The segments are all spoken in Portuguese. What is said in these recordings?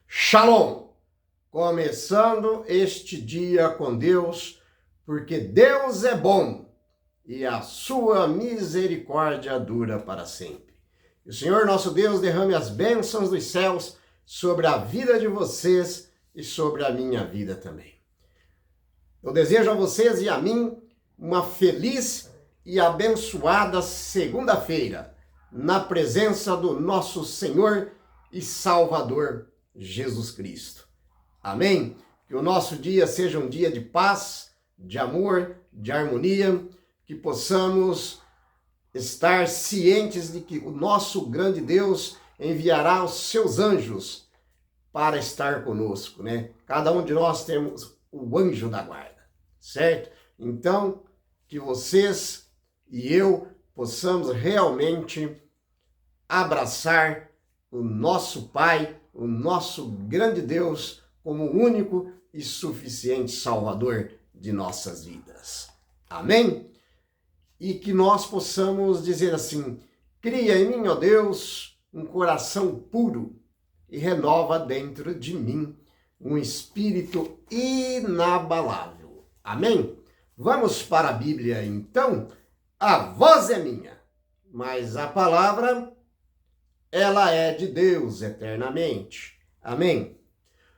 Shalom! Começando este dia com Deus, porque Deus é bom e a sua misericórdia dura para sempre. E o Senhor nosso Deus derrame as bênçãos dos céus sobre a vida de vocês e sobre a minha vida também. Eu desejo a vocês e a mim uma feliz e abençoada segunda-feira, na presença do nosso Senhor e Salvador Jesus Cristo. Amém? Que o nosso dia seja um dia de paz, de amor, de harmonia, que possamos estar cientes de que o nosso grande Deus enviará os seus anjos para estar conosco, né? Cada um de nós temos o anjo da guarda, certo? Então, que vocês e eu possamos realmente abraçar o nosso Pai, o nosso grande Deus, como o único e suficiente Salvador de nossas vidas. Amém? E que nós possamos dizer assim: cria em mim, ó Deus, um coração puro e renova dentro de mim um espírito inabalável. Amém? Vamos para a Bíblia, então. A voz é minha, mas a palavra, ela é de Deus eternamente. Amém?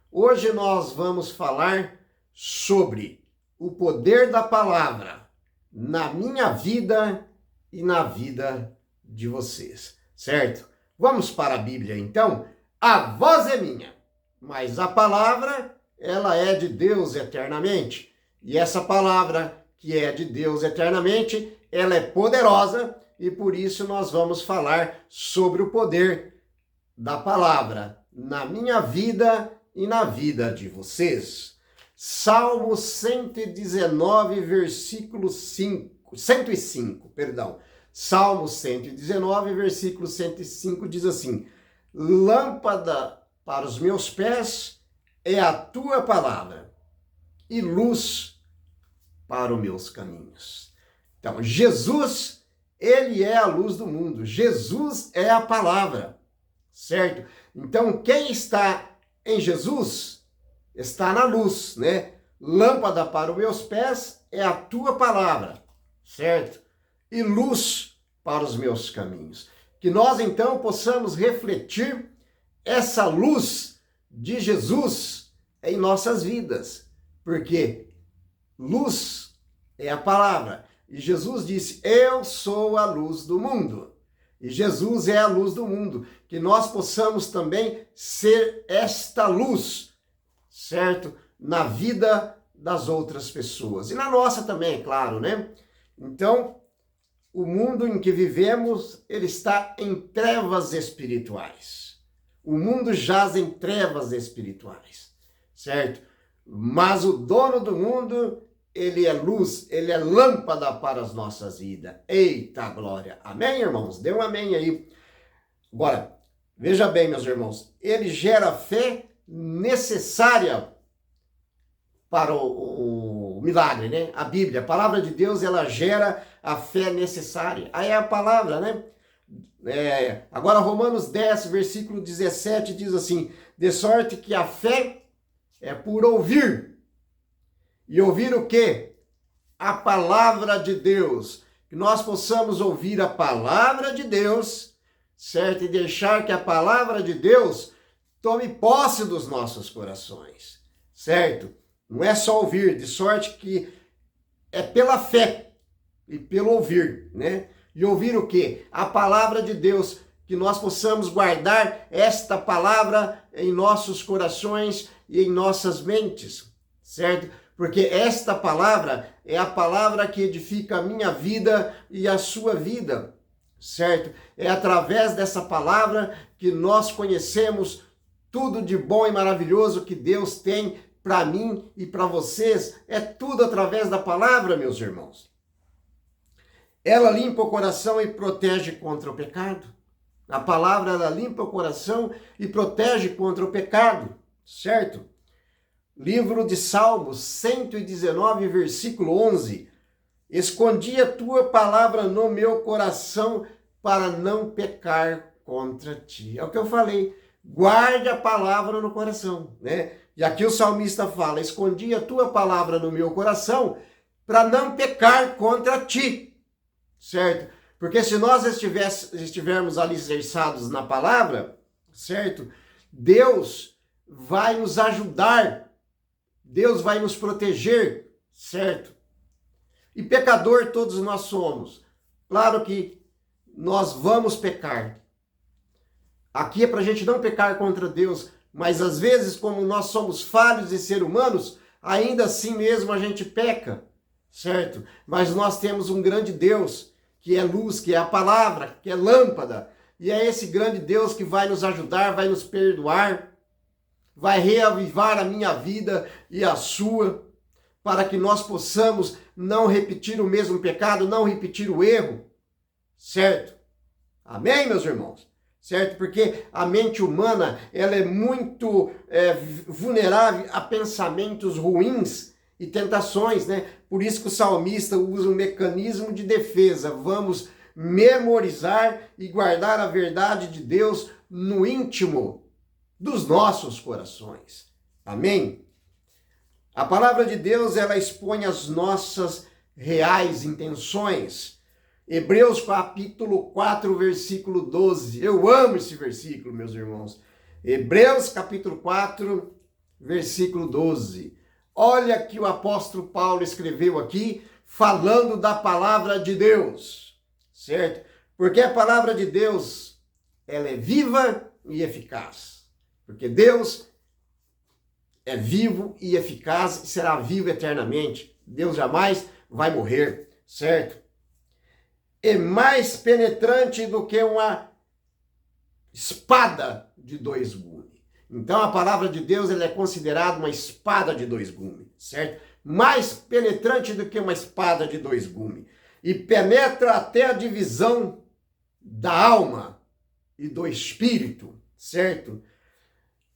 Hoje nós vamos falar sobre o poder da palavra na minha vida e na vida de vocês, certo? Vamos para a Bíblia, então. A voz é minha, mas a palavra, ela é de Deus eternamente. E essa palavra que é de Deus eternamente, ela é poderosa e por isso nós vamos falar sobre o poder da palavra na minha vida e na vida de vocês. Salmo 119, versículo 105, perdão. Salmo 119, versículo 105 diz assim: lâmpada para os meus pés é a tua palavra e luz para os meus caminhos. Então, Jesus, ele é a luz do mundo. Jesus é a palavra, certo? Então, quem está em Jesus está na luz, né? Lâmpada para os meus pés é a tua palavra, certo? E luz para os meus caminhos. Que nós, então, possamos refletir essa luz de Jesus em nossas vidas, porque luz é a palavra. E Jesus disse: eu sou a luz do mundo. E Jesus é a luz do mundo. Que nós possamos também ser esta luz, certo? Na vida das outras pessoas. E na nossa também, é claro, né? Então, o mundo em que vivemos, ele está em trevas espirituais. O mundo jaz em trevas espirituais, certo? Mas o dono do mundo, ele é luz, ele é lâmpada para as nossas vidas. Eita glória! Amém, irmãos? Dê um amém aí. Agora, veja bem, meus irmãos, ele gera a fé necessária para o milagre, né? A Bíblia, a palavra de Deus, ela gera a fé necessária. Aí é a palavra, né? Agora, Romanos 10, versículo 17, diz assim: de sorte que a fé é por ouvir. E ouvir o quê? A palavra de Deus. Que nós possamos ouvir a palavra de Deus, certo? E deixar que a palavra de Deus tome posse dos nossos corações, certo? Não é só ouvir, de sorte que é pela fé e pelo ouvir, né? E ouvir o quê? A palavra de Deus, que nós possamos guardar esta palavra em nossos corações e em nossas mentes, certo? Porque esta palavra é a palavra que edifica a minha vida e a sua vida, certo? É através dessa palavra que nós conhecemos tudo de bom e maravilhoso que Deus tem para mim e para vocês. É tudo através da palavra, meus irmãos. Ela limpa o coração e protege contra o pecado. A palavra, ela limpa o coração e protege contra o pecado, certo? Livro de Salmos 119, versículo 11. Escondi a tua palavra no meu coração para não pecar contra ti. É o que eu falei. guarde a palavra no coração, né? E aqui o salmista fala, escondi a tua palavra no meu coração para não pecar contra ti, certo? Porque se nós estivermos alicerçados na palavra, certo? Deus vai nos ajudar, Deus vai nos proteger, certo? E pecador todos nós somos. Claro que nós vamos pecar. Aqui é para a gente não pecar contra Deus, mas às vezes, como nós somos falhos e seres humanos, ainda assim mesmo a gente peca, certo? Mas nós temos um grande Deus, que é luz, que é a palavra, que é lâmpada. E é esse grande Deus que vai nos ajudar, vai nos perdoar, vai reavivar a minha vida e a sua, para que nós possamos não repetir o mesmo pecado, não repetir o erro, certo? Amém, meus irmãos? Certo? Porque a mente humana, ela é muito vulnerável a pensamentos ruins e tentações, né? Por isso que o salmista usa um mecanismo de defesa. Vamos memorizar e guardar a verdade de Deus no íntimo dos nossos corações. Amém? A palavra de Deus, ela expõe as nossas reais intenções. Hebreus capítulo 4, versículo 12. Eu amo esse versículo, meus irmãos. Hebreus capítulo 4, versículo 12. Olha que o apóstolo Paulo escreveu aqui, falando da palavra de Deus, certo? Porque a palavra de Deus, ela é viva e eficaz. Porque Deus é vivo e eficaz e será vivo eternamente. Deus jamais vai morrer, certo? É mais penetrante do que uma espada de dois gumes. Então a palavra de Deus, ela é considerada uma espada de dois gumes, certo? Mais penetrante do que uma espada de dois gumes. E penetra até a divisão da alma e do espírito, certo?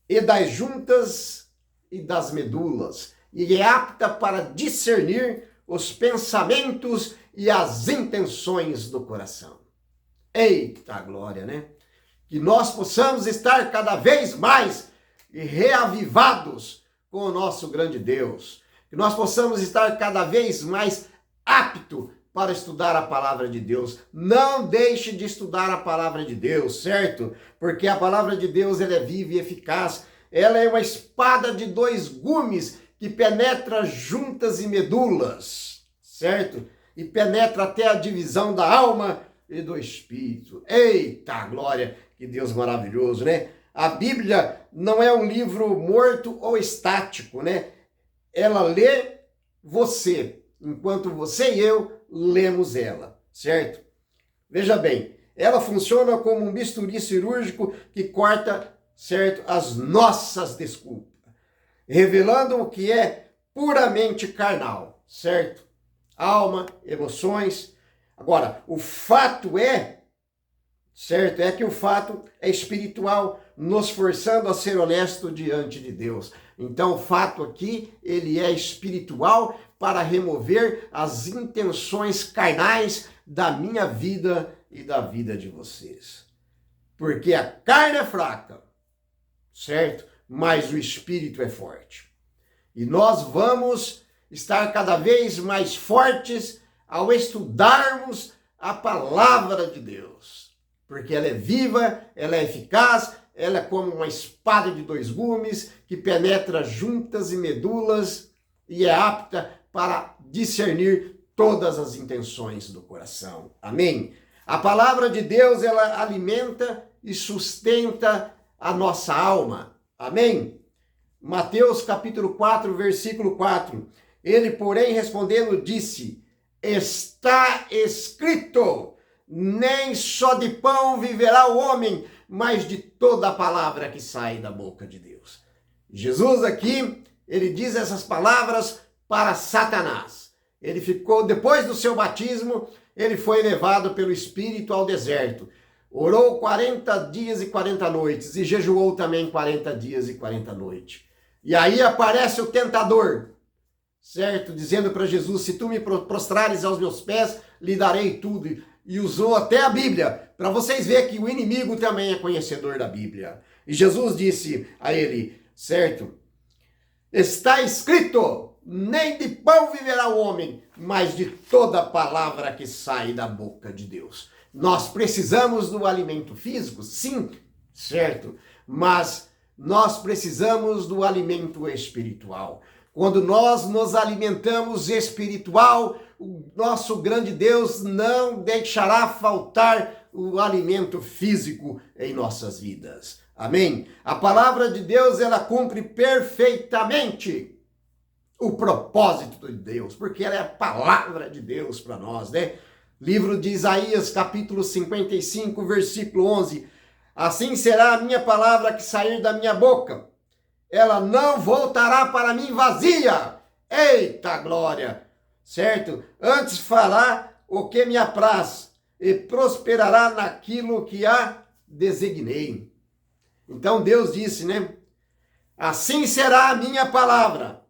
E das juntas e das medulas. E é apta para discernir os pensamentos e as intenções do coração. Eita glória, né? Que nós possamos estar cada vez mais reavivados com o nosso grande Deus. Que nós possamos estar cada vez mais apto para estudar a palavra de Deus. Não deixe de estudar a palavra de Deus, certo? Porque a palavra de Deus, ela é viva e eficaz. Ela é uma espada de dois gumes que penetra juntas e medulas, certo? E penetra até a divisão da alma e do espírito. Eita glória, que Deus maravilhoso, né? A Bíblia não é um livro morto ou estático, né? Ela lê você, enquanto você e eu lemos ela, certo? Veja bem, ela funciona como um bisturi cirúrgico que corta, certo, as nossas desculpas, revelando o que é puramente carnal, certo? Alma, emoções. Agora, o fato é, certo, é que o fato é espiritual, nos forçando a ser honesto diante de Deus. Então, o fato aqui, ele é espiritual para remover as intenções carnais da minha vida e da vida de vocês. Porque a carne é fraca, certo? Mas o espírito é forte. E nós vamos estar cada vez mais fortes ao estudarmos a palavra de Deus. Porque ela é viva, ela é eficaz, ela é como uma espada de dois gumes que penetra juntas e medulas e é apta para discernir todas as intenções do coração. Amém? A palavra de Deus, ela alimenta e sustenta a nossa alma. Amém? Mateus capítulo 4, versículo 4. Ele, porém, respondendo, disse: está escrito, nem só de pão viverá o homem, mas de toda a palavra que sai da boca de Deus. Jesus aqui, ele diz essas palavras para Satanás. Ele ficou, depois do seu batismo, ele foi levado pelo Espírito ao deserto. Orou 40 dias e 40 noites e jejuou também 40 dias e 40 noites. E aí aparece o tentador, certo? Dizendo para Jesus, se tu me prostrares aos meus pés, lhe darei tudo. E usou até a Bíblia, para vocês verem que o inimigo também é conhecedor da Bíblia. E Jesus disse a ele, certo? Está escrito, nem de pão viverá o homem, mas de toda palavra que sai da boca de Deus. Nós precisamos do alimento físico? Sim, certo? Mas nós precisamos do alimento espiritual. Quando nós nos alimentamos espiritual, o nosso grande Deus não deixará faltar o alimento físico em nossas vidas. Amém? A palavra de Deus, ela cumpre perfeitamente o propósito de Deus, porque ela é a palavra de Deus para nós, né? Livro de Isaías, capítulo 55, versículo 11. Assim será a minha palavra que sair da minha boca. Ela não voltará para mim vazia. Eita glória! Certo? Antes fará o que me apraz e prosperará naquilo que a designei. Então Deus disse, né? Assim será a minha palavra,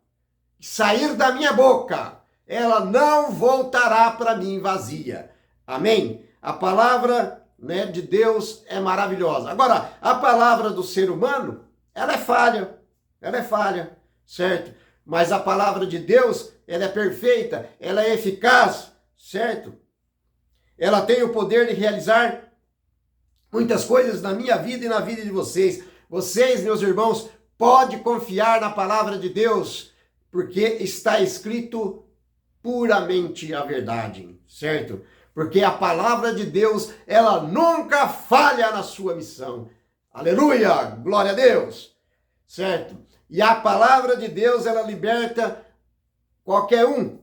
sair da minha boca, ela não voltará para mim vazia. Amém? A palavra, né, de Deus é maravilhosa. Agora, a palavra do ser humano, ela é falha, certo? Mas a palavra de Deus, ela é perfeita, ela é eficaz, certo? Ela tem o poder de realizar muitas coisas na minha vida e na vida de vocês. Vocês, meus irmãos, podem confiar na palavra de Deus, porque está escrito puramente a verdade, certo? Porque a palavra de Deus, ela nunca falha na sua missão. Aleluia! Glória a Deus! Certo? E a palavra de Deus, ela liberta qualquer um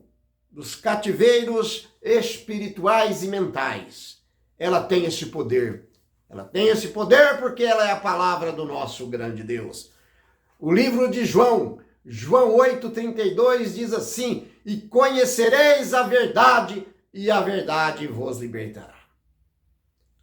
dos cativeiros espirituais e mentais. Ela tem esse poder. Ela tem esse poder porque ela é a palavra do nosso grande Deus. O livro de João 8,32 diz assim: e conhecereis a verdade, e a verdade vos libertará.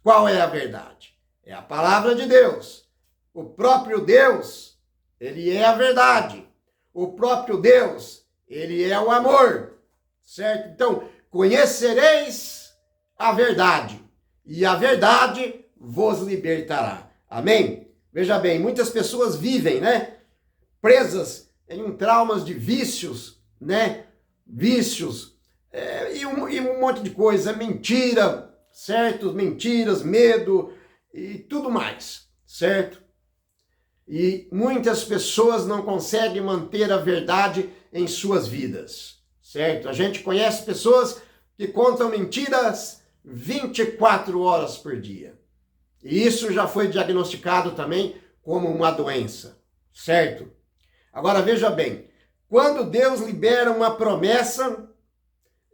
Qual é a verdade? É a palavra de Deus. O próprio Deus, ele é a verdade. O próprio Deus, ele é o amor. Certo? Então, conhecereis a verdade, e a verdade vos libertará. Amém? Veja bem, muitas pessoas vivem, né, presas em traumas de vícios, né? Vícios e um monte de coisa, mentira, certo? Mentiras, medo e tudo mais, certo? E muitas pessoas não conseguem manter a verdade em suas vidas, certo? A gente conhece pessoas que contam mentiras 24 horas por dia. E isso já foi diagnosticado também como uma doença, certo? Agora veja bem, quando Deus libera uma promessa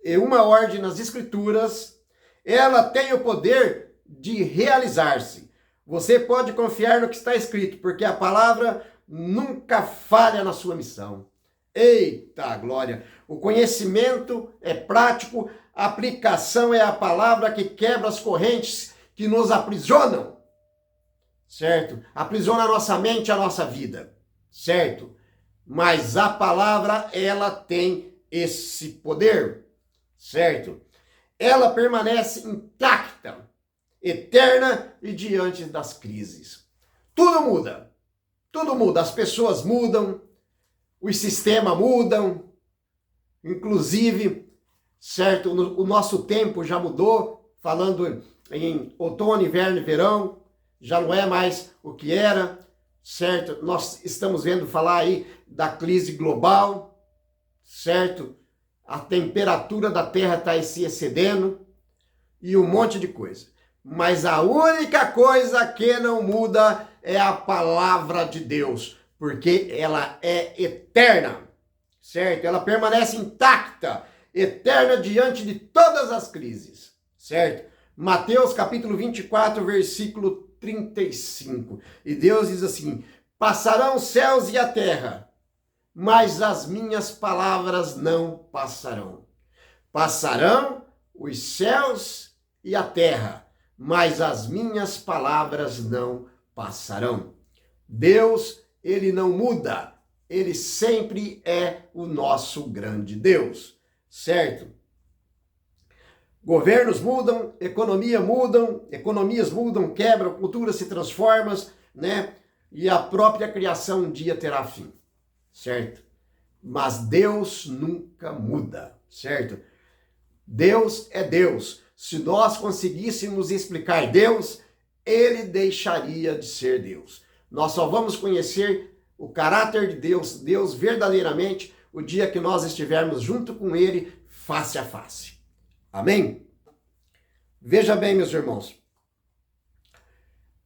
e uma ordem nas Escrituras, ela tem o poder de realizar-se. Você pode confiar no que está escrito, porque a palavra nunca falha na sua missão. Eita glória! O conhecimento é prático, a aplicação é a palavra que quebra as correntes que nos aprisionam, certo? Aprisiona a nossa mente, a nossa vida, certo? Mas a palavra, ela tem esse poder, certo? Ela permanece intacta, eterna e diante das crises. Tudo muda, as pessoas mudam, os sistemas mudam, inclusive, certo? O nosso tempo já mudou, falando em outono, inverno e verão, já não é mais o que era, certo? Nós estamos vendo falar aí da crise global, certo? A temperatura da Terra está se excedendo e um monte de coisa. Mas a única coisa que não muda é a palavra de Deus, porque ela é eterna, certo? Ela permanece intacta, eterna diante de todas as crises, certo? Mateus capítulo 24, versículo 35. E Deus diz assim: passarão os céus e a terra, mas as minhas palavras não passarão. Passarão os céus e a terra, mas as minhas palavras não passarão. Deus, ele não muda, ele sempre é o nosso grande Deus, certo? Governos mudam, economias mudam, quebram, culturas se transformam, né? e a própria criação um dia terá fim, certo? Mas Deus nunca muda, certo? Deus é Deus. Se nós conseguíssemos explicar Deus, ele deixaria de ser Deus. Nós só vamos conhecer o caráter de Deus, Deus verdadeiramente, o dia que nós estivermos junto com ele, face a face. Amém? Veja bem, meus irmãos.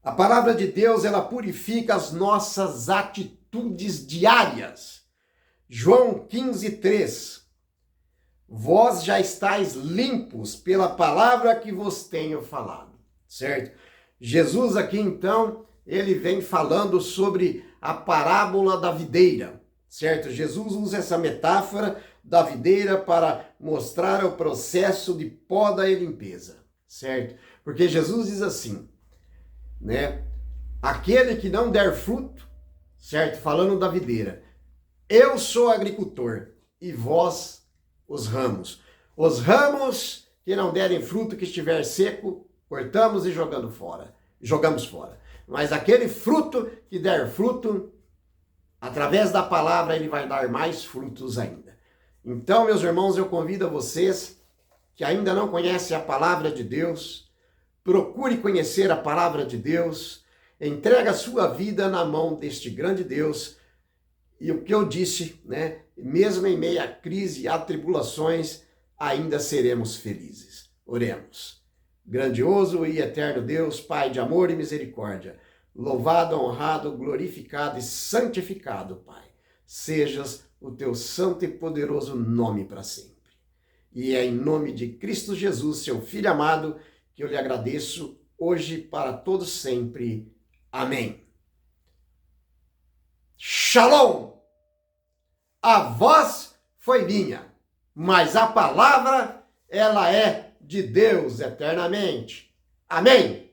A palavra de Deus, ela purifica as nossas atitudes diárias. João 15:3. Vós já estáis limpos pela palavra que vos tenho falado, certo? Jesus aqui, então, ele vem falando sobre a parábola da videira, certo? Jesus usa essa metáfora da videira para mostrar o processo de poda e limpeza, certo? Porque Jesus diz assim, né? Aquele que não der fruto, certo? Falando da videira, eu sou agricultor e vós os ramos. Os ramos que não derem fruto, que estiver seco, cortamos e jogamos fora. Mas aquele fruto que der fruto, através da palavra, ele vai dar mais frutos ainda. Então, meus irmãos, eu convido a vocês que ainda não conhecem a palavra de Deus, procure conhecer a palavra de Deus, entregue a sua vida na mão deste grande Deus. E o que eu disse, né? Mesmo em meio à crise e a tribulações, ainda seremos felizes. Oremos. Grandioso e eterno Deus, Pai de amor e misericórdia, louvado, honrado, glorificado e santificado, Pai, sejas o teu santo e poderoso nome para sempre. E é em nome de Cristo Jesus, seu Filho amado, que eu lhe agradeço hoje para todos sempre. Amém. Shalom! A voz foi minha, mas a palavra, ela é de Deus eternamente. Amém!